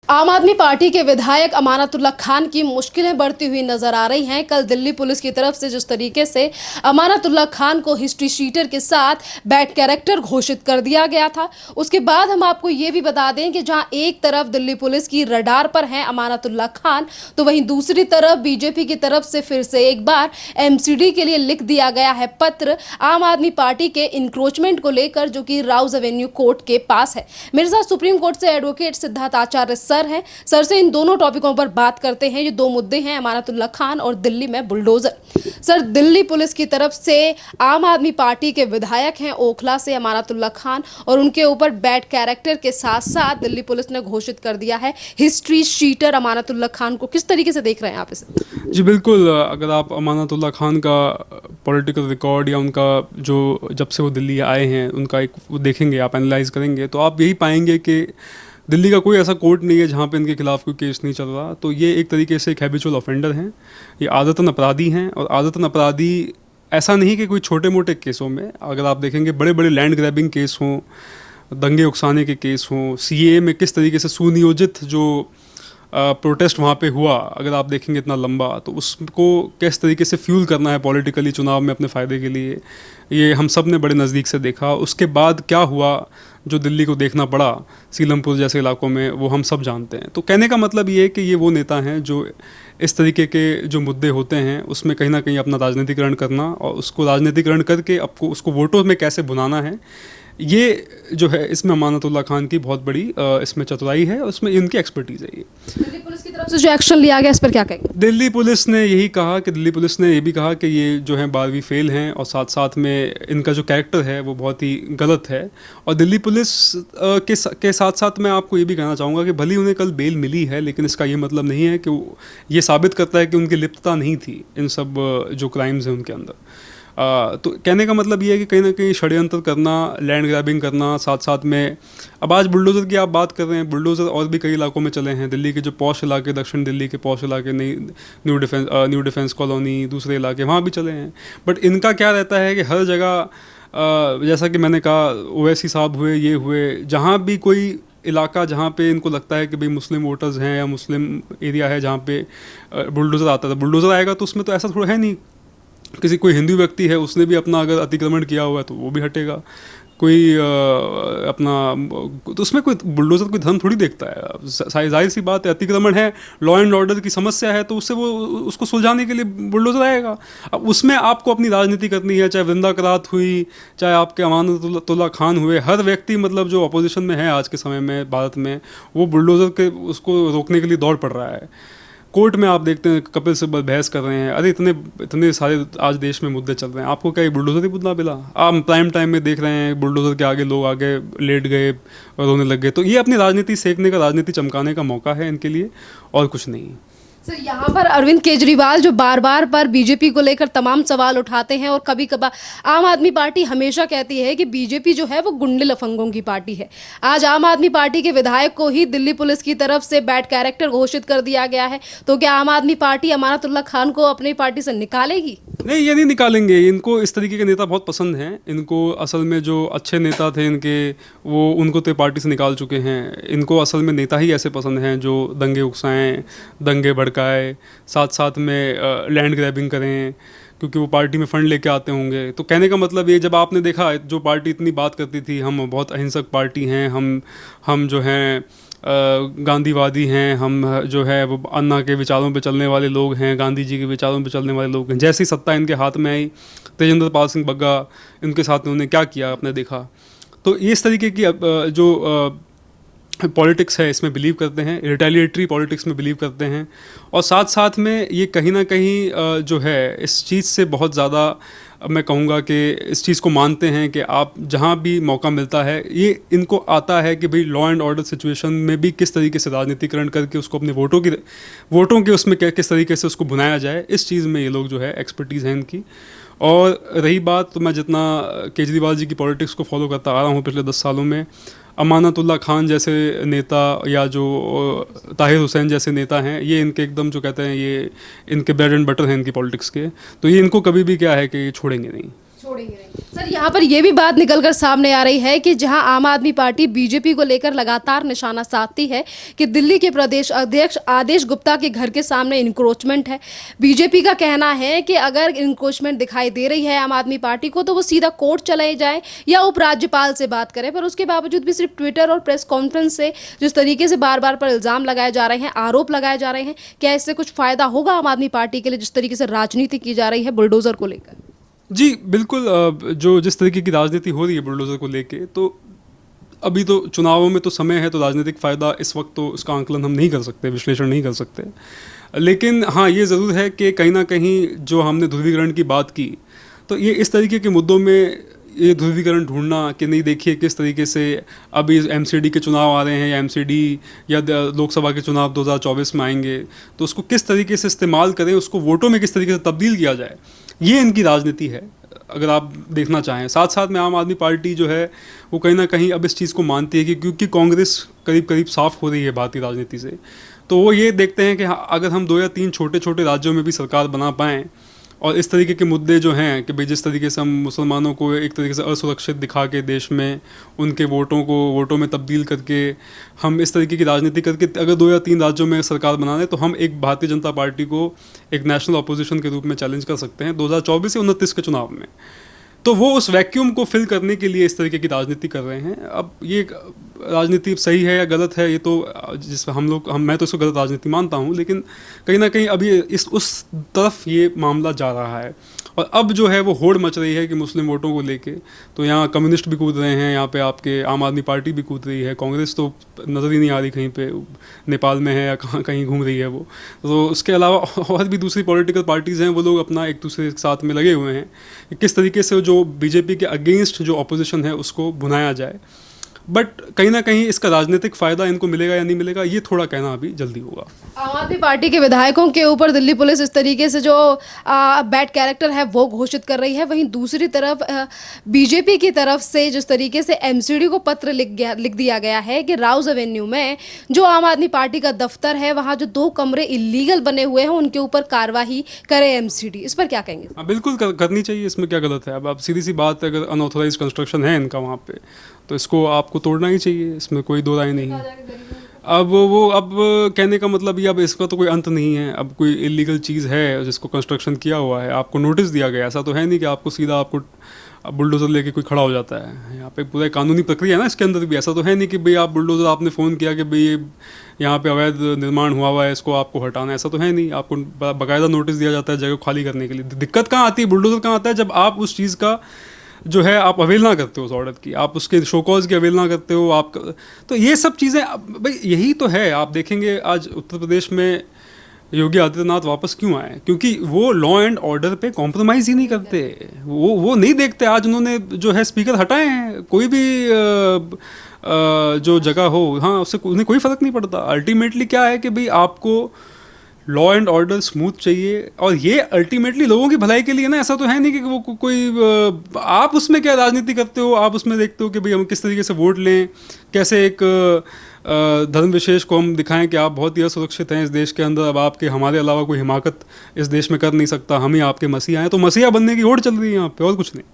आम आदमी पार्टी के विधायक अमानतुल्लाह खान की मुश्किलें बढ़ती हुई नजर आ रही हैं। कल दिल्ली पुलिस की तरफ से जिस तरीके से अमानतुल्लाह खान को हिस्ट्री शीटर के साथ बैड कैरेक्टर घोषित कर दिया गया था, उसके बाद हम आपको ये भी बता दें कि जहां एक तरफ दिल्ली पुलिस की रडार पर हैं अमानतुल्लाह खान, तो वहीं दूसरी तरफ बीजेपी की तरफ से फिर से एक बार एमसीडी के लिए लिख दिया गया है पत्र आम आदमी पार्टी के इंक्रोचमेंट को लेकर, जो कि राउज एवेन्यू कोर्ट के पास है। मेरे साथ सुप्रीम कोर्ट से एडवोकेट सिद्धार्थ आचार्य सर हैं। सर से इन दोनों टॉपिकों पर बात करते हैं। ये दो मुद्दे हैं, अमानतुल्लाह खान और दिल्ली में बुलडोजर। सर, दिल्ली पुलिस की तरफ से आम आदमी पार्टी के विधायक हैं ओखला से अमानतुल्लाह खान, और उनके ऊपर बैड कैरेक्टर के साथ साथ दिल्ली पुलिस ने घोषित कर दिया है हिस्ट्री शीटर अमानतुल्लाह खान को। किस तरीके से देख रहे हैं आप इसे? जी बिल्कुल, अगर आप अमानतुल्लाह खान का पॉलिटिकल रिकॉर्ड या उनका जो जब से वो दिल्ली आए हैं उनका एक वो देखेंगे, आप एनालाइज करेंगे, तो आप यही पाएंगे कि दिल्ली का कोई ऐसा कोर्ट नहीं है जहाँ पे इनके खिलाफ कोई केस नहीं चल रहा। तो ये एक तरीके से एक हैबिचुअल ऑफेंडर हैं, ये आदतन अपराधी हैं। और आदतन अपराधी ऐसा नहीं कि कोई छोटे मोटे केसों में, अगर आप देखेंगे बड़े बड़े लैंड ग्रैबिंग केस हों, दंगे उकसाने के केस हों, सीएए में किस तरीके से सुनियोजित जो प्रोटेस्ट वहाँ पे हुआ, अगर आप देखेंगे इतना लंबा, तो उसको किस तरीके से फ्यूल करना है पॉलिटिकली चुनाव में अपने फ़ायदे के लिए, ये हम सब ने बड़े नज़दीक से देखा। उसके बाद क्या हुआ जो दिल्ली को देखना पड़ा सीलमपुर जैसे इलाकों में, वो हम सब जानते हैं। तो कहने का मतलब ये है कि ये वो नेता हैं जो इस तरीके के जो मुद्दे होते हैं उसमें कहीं ना कहीं अपना राजनीतिकरण करना, और उसको राजनीतिकरण करके आपको उसको वोटों में कैसे भुनाना है, ये जो है इसमें अमानतुल्लाह खान की बहुत बड़ी इसमें चतुराई है और इसमें इनकी एक्सपर्टीज़ है। ये दिल्ली पुलिस की तरफ से जो एक्शन लिया गया, इस पर क्या कहेंगे? दिल्ली पुलिस ने यही कहा कि दिल्ली पुलिस ने ये भी कहा कि ये जो है 12वीं फेल हैं, और साथ साथ में इनका जो कैरेक्टर है वो बहुत ही गलत है। और दिल्ली पुलिस के साथ साथ मैं आपको ये भी कहना चाहूँगा कि भली उन्हें कल बेल मिली है, लेकिन इसका ये मतलब नहीं है कि ये साबित करता है कि उनकी लिप्तता नहीं थी इन सब जो क्राइम्स हैं उनके अंदर। तो कहने का मतलब ये है कि कहीं ना कहीं षड्यंत्र करना, लैंड ग्रैबिंग करना, साथ साथ में अब आज बुलडोज़र की आप बात कर रहे हैं, बुलडोज़र और भी कई इलाकों में चले हैं। दिल्ली के जो पॉश इलाके, दक्षिण दिल्ली के पॉश इलाके, न्यू डिफेंस कॉलोनी, दूसरे इलाके, वहाँ भी चले हैं। बट इनका क्या रहता है कि हर जगह जैसा कि मैंने कहा, ओवैसी साहब हुए, ये हुए, जहाँ भी कोई इलाका जहाँ पे इनको लगता है कि भाई मुस्लिम वोटर्स हैं या मुस्लिम एरिया है जहाँ पे बुलडोज़र आता था, बुलडोज़र आएगा तो उसमें तो ऐसा थोड़ा है नहीं, किसी कोई हिंदू व्यक्ति है उसने भी अपना अगर अतिक्रमण किया हुआ है तो वो भी हटेगा, कोई अपना, तो उसमें कोई बुलडोज़र कोई धर्म थोड़ी देखता है। जाहिर सी बात है, अतिक्रमण है, लॉ एंड ऑर्डर की समस्या है, तो उससे वो उसको सुलझाने के लिए बुलडोज़र आएगा। अब उसमें आपको अपनी राजनीति करनी है, चाहे वृंदा करात हुई, चाहे आपके अमानतुल्लाह खान हुए, हर व्यक्ति मतलब जो अपोजिशन में है आज के समय में भारत में, वो बुलडोज़र के उसको रोकने के लिए दौड़ पड़ रहा है। कोर्ट में आप देखते हैं कपिल सिब्बल बहस कर रहे हैं, अरे इतने इतने सारे आज देश में मुद्दे चल रहे हैं, आपको क्या ये बुलडोज़र ही मुद्दा मिला? आप प्राइम टाइम में देख रहे हैं बुलडोज़र के आगे लोग आगे लेट गए और रोने लग गए। तो ये अपनी राजनीति सेकने का, राजनीति चमकाने का मौका है इनके लिए, और कुछ नहीं। सर, यहाँ पर अरविंद केजरीवाल जो बार बार पर बीजेपी को लेकर तमाम सवाल उठाते हैं, और कभी कभार आम आदमी पार्टी हमेशा कहती है कि बीजेपी जो है वो गुंडे लफंगों की पार्टी है। आज आम आदमी पार्टी के विधायक को ही दिल्ली पुलिस की तरफ से बैड कैरेक्टर घोषित कर दिया गया है, तो क्या आम आदमी पार्टी अमानतुल्लाह खान को अपनी पार्टी से निकालेगी? नहीं, ये नहीं निकालेंगे। इनको इस तरीके के नेता बहुत पसंद हैं। इनको असल में जो अच्छे नेता थे इनके, वो उनको तो पार्टी से निकाल चुके हैं। इनको असल में नेता ही ऐसे पसंद हैं जो दंगे उकसाएं, दंगे भड़काएं, साथ साथ में लैंड ग्रैबिंग करें, क्योंकि वो पार्टी में फ़ंड लेके आते होंगे। तो कहने का मतलब ये, जब आपने देखा जो पार्टी इतनी बात करती थी, हम बहुत अहिंसक पार्टी हैं, हम जो हैं गांधीवादी हैं, हम जो है वो अन्ना के विचारों पे चलने वाले लोग हैं, गांधी जी के विचारों पे चलने वाले लोग हैं, जैसी सत्ता इनके हाथ में आई, तेजेंद्र पाल सिंह बग्गा इनके साथ उन्होंने क्या किया आपने देखा। तो ये इस तरीके की जो पॉलिटिक्स है इसमें बिलीव करते हैं, रिटेलिएटरी पॉलिटिक्स में बिलीव करते हैं, और साथ साथ में ये कहीं ना कहीं जो है इस चीज़ से बहुत ज़्यादा, मैं कहूँगा कि इस चीज़ को मानते हैं कि आप जहाँ भी मौका मिलता है, ये इनको आता है कि भाई लॉ एंड ऑर्डर सिचुएशन में भी किस तरीके से राजनीतिकरण करके उसको अपने वोटों के उसमें किस तरीके से उसको भुनाया जाए, इस चीज़ में ये लोग जो है एक्सपर्टीज़ हैं इनकी। और रही बात, तो मैं जितना केजरीवाल जी की पॉलिटिक्स को फॉलो करता आ रहा हूँ पिछले 10 सालों में, अमानतुल्लाह खान जैसे नेता या जो ताहिर हुसैन जैसे नेता हैं, ये इनके एकदम जो कहते हैं ये इनके ब्रेड एंड बटर हैं इनकी पॉलिटिक्स के, तो ये इनको कभी भी क्या है कि ये छोड़ेंगे नहीं। छोड़ेंगे नहीं। सर, यहाँ पर ये भी बात निकलकर सामने आ रही है कि जहाँ आम आदमी पार्टी बीजेपी को लेकर लगातार निशाना साधती है कि दिल्ली के प्रदेश अध्यक्ष आदेश गुप्ता के घर के सामने इंक्रोचमेंट है। बीजेपी का कहना है कि अगर इंक्रोचमेंट दिखाई दे रही है आम आदमी पार्टी को तो वो सीधा कोर्ट चले जाए या उपराज्यपाल से बात करें, पर उसके बावजूद भी सिर्फ ट्विटर और प्रेस कॉन्फ्रेंस से जिस तरीके से बार बार पर इल्जाम लगाए जा रहे हैं, आरोप लगाए जा रहे हैं, क्या इससे कुछ फायदा होगा आम आदमी पार्टी के लिए जिस तरीके से राजनीति की जा रही है बुलडोजर को लेकर? जी बिल्कुल। जो जिस तरीके की राजनीति हो रही है बुलडोज़र को लेके, तो अभी तो चुनावों में तो समय है, तो राजनीतिक फ़ायदा इस वक्त तो उसका आंकलन हम नहीं कर सकते, विश्लेषण नहीं कर सकते। लेकिन हाँ, ये ज़रूर है कि कहीं ना कहीं जो हमने ध्रुवीकरण की बात की, तो ये इस तरीके के मुद्दों में ये ध्रुवीकरण ढूंढना कि नहीं, देखिए किस तरीके से अभी एमसीडी के चुनाव आ रहे हैं, या एमसीडी या लोकसभा के चुनाव 2024 में आएंगे, तो उसको किस तरीके से इस्तेमाल करें, उसको वोटों में किस तरीके से तब्दील किया जाए, ये इनकी राजनीति है अगर आप देखना चाहें। साथ साथ में आम आदमी पार्टी जो है वो कहीं ना कहीं अब इस चीज़ को मानती है कि क्योंकि कांग्रेस करीब करीब साफ हो रही है भारतीय राजनीति से, तो वो ये देखते हैं कि अगर हम 2 या 3 छोटे छोटे राज्यों में भी सरकार बना पाएँ और इस तरीके के मुद्दे जो हैं कि भाई जिस तरीके से हम मुसलमानों को एक तरीके से असुरक्षित दिखा के देश में उनके वोटों में तब्दील करके हम इस तरीके की राजनीति करके अगर 2 या 3 राज्यों में सरकार बना दें, तो हम एक भारतीय जनता पार्टी को एक नेशनल अपोजिशन के रूप में चैलेंज कर सकते हैं 2024 से 29 के चुनाव में। तो वो उस वैक्यूम को फिल करने के लिए इस तरीके की राजनीति कर रहे हैं। अब ये राजनीति सही है या गलत है, ये तो जिस मैं तो इसको गलत राजनीति मानता हूँ, लेकिन कहीं ना कहीं अभी उस तरफ ये मामला जा रहा है। और अब जो है वो होड़ मच रही है कि मुस्लिम वोटों को लेके, तो यहाँ कम्युनिस्ट भी कूद रहे हैं, यहाँ पे आपके आम आदमी पार्टी भी कूद रही है, कांग्रेस तो नज़र ही नहीं आ रही, कहीं पे नेपाल में है या कहीं घूम रही है वो। तो उसके अलावा और भी दूसरी पॉलिटिकल पार्टीज़ हैं, वो लोग अपना एक दूसरे के साथ में लगे हुए हैं कि किस तरीके से जो बीजेपी के अगेंस्ट जो अपोजिशन है उसको भुनाया जाए। बट कहीं ना कहीं इसका राजनीतिक फ़ायदा इनको मिलेगा या नहीं मिलेगा, ये थोड़ा कहना अभी जल्दी होगा। आम आदमी पार्टी के विधायकों के ऊपर दिल्ली पुलिस इस तरीके से जो बैड कैरेक्टर है वो घोषित कर रही है, वहीं दूसरी तरफ बीजेपी की तरफ से जिस तरीके से एमसीडी को पत्र लिख दिया गया है कि राउज एवेन्यू में जो आम आदमी पार्टी का दफ्तर है वहाँ जो 2 कमरे इलीगल बने हुए हैं उनके ऊपर कार्रवाई करे एमसीडी, इस पर क्या कहेंगे? हाँ बिल्कुल करनी चाहिए, इसमें क्या गलत है। अब आप सीधी सी बात है, अगर अनऑथोराइज कंस्ट्रक्शन है इनका वहाँ पे, तो इसको आपको तोड़ना ही चाहिए, इसमें कोई दो राय नहीं है। अब कहने का मतलब ये, अब इसका तो कोई अंत नहीं है। अब कोई इलीगल चीज़ है जिसको कंस्ट्रक्शन किया हुआ है, आपको नोटिस दिया गया, ऐसा तो है नहीं कि आपको सीधा आपको बुलडोज़र लेके कोई खड़ा हो जाता है। यहाँ पे पूरा कानूनी प्रक्रिया है ना इसके अंदर भी। ऐसा तो है नहीं कि भाई आप बुलडोज़र आपने फ़ोन किया कि भाई ये यहाँ पे अवैध निर्माण हुआ है, इसको आपको हटाना, ऐसा तो है नहीं। आपको बाकायदा नोटिस दिया जाता है जगह खाली करने के लिए। दिक्कत कहाँ आती है, बुलडोज़र कहाँ आता है, जब आप उस चीज़ का जो है आप अवेलना करते हो उस ऑर्डर की, आप उसके शोकॉज की अवेलना करते हो आप। तो ये सब चीज़ें भाई यही तो है। आप देखेंगे आज उत्तर प्रदेश में योगी आदित्यनाथ वापस क्यों आए, क्योंकि वो लॉ एंड ऑर्डर पे कॉम्प्रोमाइज़ ही नहीं करते। वो नहीं देखते। आज उन्होंने जो है स्पीकर हटाए हैं, कोई भी जो जगह हो, हाँ, उससे उन्हें कोई फ़र्क नहीं पड़ता। अल्टीमेटली क्या है कि भाई आपको लॉ एंड ऑर्डर स्मूथ चाहिए, और ये अल्टीमेटली लोगों की भलाई के लिए ना। ऐसा तो है नहीं कि वो कोई आप उसमें क्या राजनीति करते हो, आप उसमें देखते हो कि भाई हम किस तरीके से वोट लें, कैसे एक धर्म विशेष को हम दिखाएं कि आप बहुत ही असुरक्षित हैं इस देश के अंदर, अब आपके हमारे अलावा कोई हिमाकत इस देश में कर नहीं सकता, हम ही आपके मसीहा हैं। तो मसीहा बनने की होड़ चल रही है यहाँ पे, और कुछ नहीं।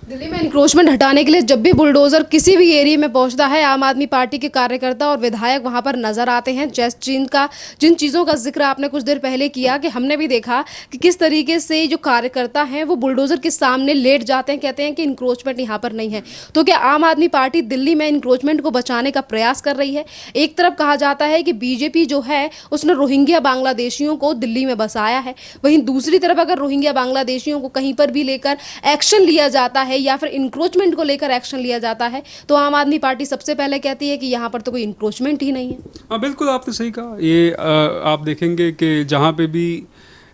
दिल्ली में इंक्रोचमेंट हटाने के लिए जब भी बुलडोजर किसी भी एरिया में पहुंचता है, आम आदमी पार्टी के कार्यकर्ता और विधायक वहां पर नजर आते हैं। जिन चीज़ों का जिक्र आपने कुछ देर पहले किया कि हमने भी देखा कि किस तरीके से जो कार्यकर्ता हैं वो बुलडोजर के सामने लेट जाते हैं, कहते हैं कि इंक्रोचमेंट यहाँ पर नहीं है। तो क्या आम आदमी पार्टी दिल्ली में इंक्रोचमेंट को बचाने का प्रयास कर रही है? एक तरफ कहा जाता है कि बीजेपी जो है उसने रोहिंग्या बांग्लादेशियों को दिल्ली में बसाया है, वहीं दूसरी तरफ अगर रोहिंग्या बांग्लादेशियों को कहीं पर भी लेकर एक्शन लिया जाता है या फिर इंक्रोचमेंट को लेकर एक्शन लिया जाता है, तो आम आदमी पार्टी सबसे पहले कहती है कि यहाँ पर तो कोई इंक्रोचमेंट ही नहीं है। हाँ बिल्कुल, आपने सही कहा। ये आप देखेंगे कि जहाँ पे भी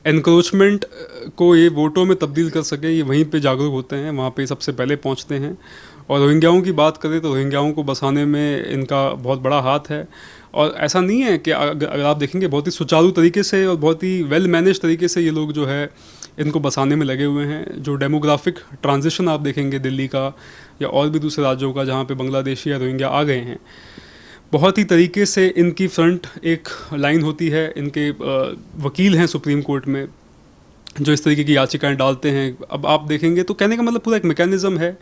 एनक्रोचमेंट को ये वोटों में तब्दील कर सके, ये वहीं पे जागरूक होते हैं, वहाँ पे सबसे पहले पहुँचते हैं। और रोहिंग्याओं की बात करें तो रोहिंग्याओं को बसाने में इनका बहुत बड़ा हाथ है। और ऐसा नहीं है कि अगर आप देखेंगे बहुत ही सुचारू तरीके से और बहुत ही वेल मैनेज तरीके से ये लोग जो है इनको बसाने में लगे हुए हैं। जो डेमोग्राफिक ट्रांजिशन आप देखेंगे दिल्ली का या और भी दूसरे राज्यों का जहाँ पे बांग्लादेशी या रोहिंग्या आ गए हैं, बहुत ही तरीके से इनकी फ्रंट एक लाइन होती है। इनके वकील हैं सुप्रीम कोर्ट में, जो इस तरीके की याचिकाएं डालते हैं, अब आप देखेंगे तो कहने का मतलब पूरा एक मैकेनिज्म है।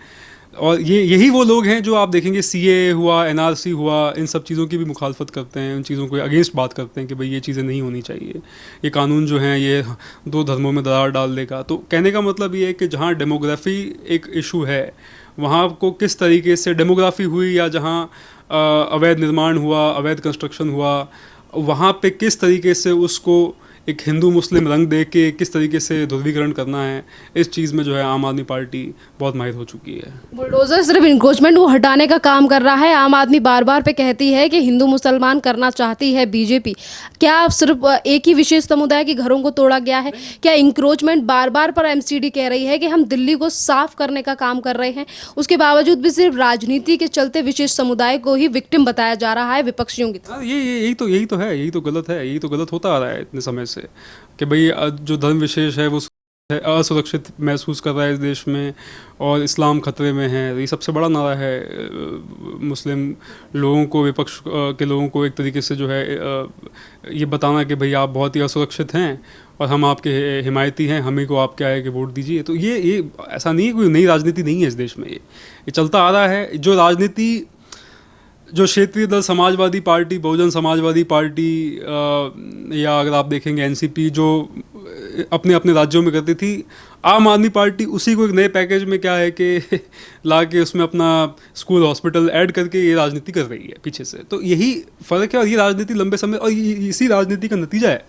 और यही वो लोग हैं जो आप देखेंगे सीए हुआ, एनआरसी हुआ, इन सब चीज़ों की भी मुखालफत करते हैं, उन चीज़ों को अगेंस्ट बात करते हैं कि भाई ये चीज़ें नहीं होनी चाहिए, ये कानून जो हैं ये दो धर्मों में दरार डाल देगा। तो कहने का मतलब ये है कि जहाँ डेमोग्राफी एक इशू है, वहाँ को किस तरीके से डेमोग्राफी हुई या जहाँ अवैध निर्माण हुआ, अवैध कंस्ट्रक्शन हुआ, वहाँ पे किस तरीके से उसको एक हिंदू मुस्लिम रंग दे के किस तरीके से ध्रुवीकरण करना है, इस चीज़ में जो है आम आदमी पार्टी बहुत माहिर हो चुकी है। बुलडोजर सिर्फ इंक्रोचमेंट को हटाने का काम कर रहा है। आम आदमी बार बार पे कहती है कि हिंदू मुसलमान करना चाहती है बीजेपी। क्या आप सिर्फ एक ही विशेष समुदाय के घरों को तोड़ा गया है? क्या इंक्रोचमेंट बार बार पर एमसीडी कह रही है कि हम दिल्ली को साफ करने का काम कर रहे हैं, उसके बावजूद भी सिर्फ राजनीति के चलते विशेष समुदाय को ही विक्टिम बताया जा रहा है विपक्षियों की तरफ? हाँ, यही तो है, यही तो गलत है, यही तो गलत होता आ रहा है इतने समय से कि भाई जो धर्म विशेष है वो असुरक्षित महसूस कर रहा है इस देश में और इस्लाम खतरे में है। ये सबसे बड़ा नारा है। मुस्लिम लोगों को, विपक्ष के लोगों को एक तरीके से जो है ये बताना कि भाई आप बहुत ही असुरक्षित हैं और हम आपके हिमायती हैं, हम ही को आप क्या है कि वोट दीजिए। तो ये ऐसा नहीं है, कोई नई राजनीति नहीं है इस देश में, ये चलता आ रहा है। जो राजनीति जो क्षेत्रीय दल समाजवादी पार्टी, बहुजन समाजवादी पार्टी या अगर आप देखेंगे एनसीपी जो अपने अपने राज्यों में करती थी, आम आदमी पार्टी उसी को एक नए पैकेज में क्या है कि ला के उसमें अपना स्कूल हॉस्पिटल ऐड करके ये राजनीति कर रही है पीछे से। तो यही फ़र्क है और ये राजनीति लंबे समय और इसी राजनीति का नतीजा है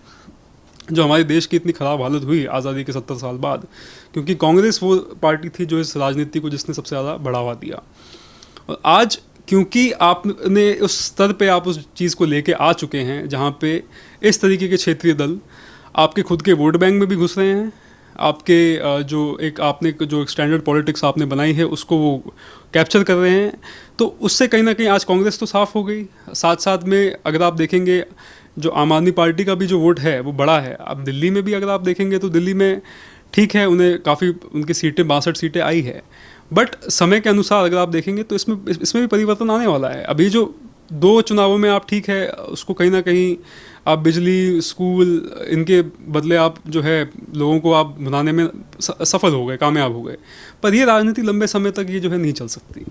जो हमारे देश की इतनी ख़राब हालत हुई आज़ादी के 70 साल बाद, क्योंकि कांग्रेस वो पार्टी थी जो इस राजनीति को जिसने सबसे ज़्यादा बढ़ावा दिया। और आज क्योंकि आपने उस स्तर पे आप उस चीज़ को लेके आ चुके हैं जहाँ पे इस तरीके के क्षेत्रीय दल आपके खुद के वोट बैंक में भी घुस रहे हैं, आपके जो एक आपने जो स्टैंडर्ड पॉलिटिक्स आपने बनाई है उसको वो कैप्चर कर रहे हैं। तो उससे कहीं ना कहीं आज कांग्रेस तो साफ़ हो गई। साथ साथ में अगर आप देखेंगे जो आम आदमी पार्टी का भी जो वोट है वो बड़ा है। अब दिल्ली में भी अगर आप देखेंगे तो दिल्ली में ठीक है, उन्हें काफ़ी उनकी सीटें 62 सीटें आई है, बट समय के अनुसार अगर आप देखेंगे तो इसमें भी परिवर्तन आने वाला है। अभी जो 2 चुनावों में आप ठीक है उसको कहीं ना कहीं आप बिजली, स्कूल, इनके बदले आप जो है लोगों को आप बनाने में सफल हो गए, कामयाब हो गए, पर ये राजनीति लंबे समय तक ये जो है नहीं चल सकती।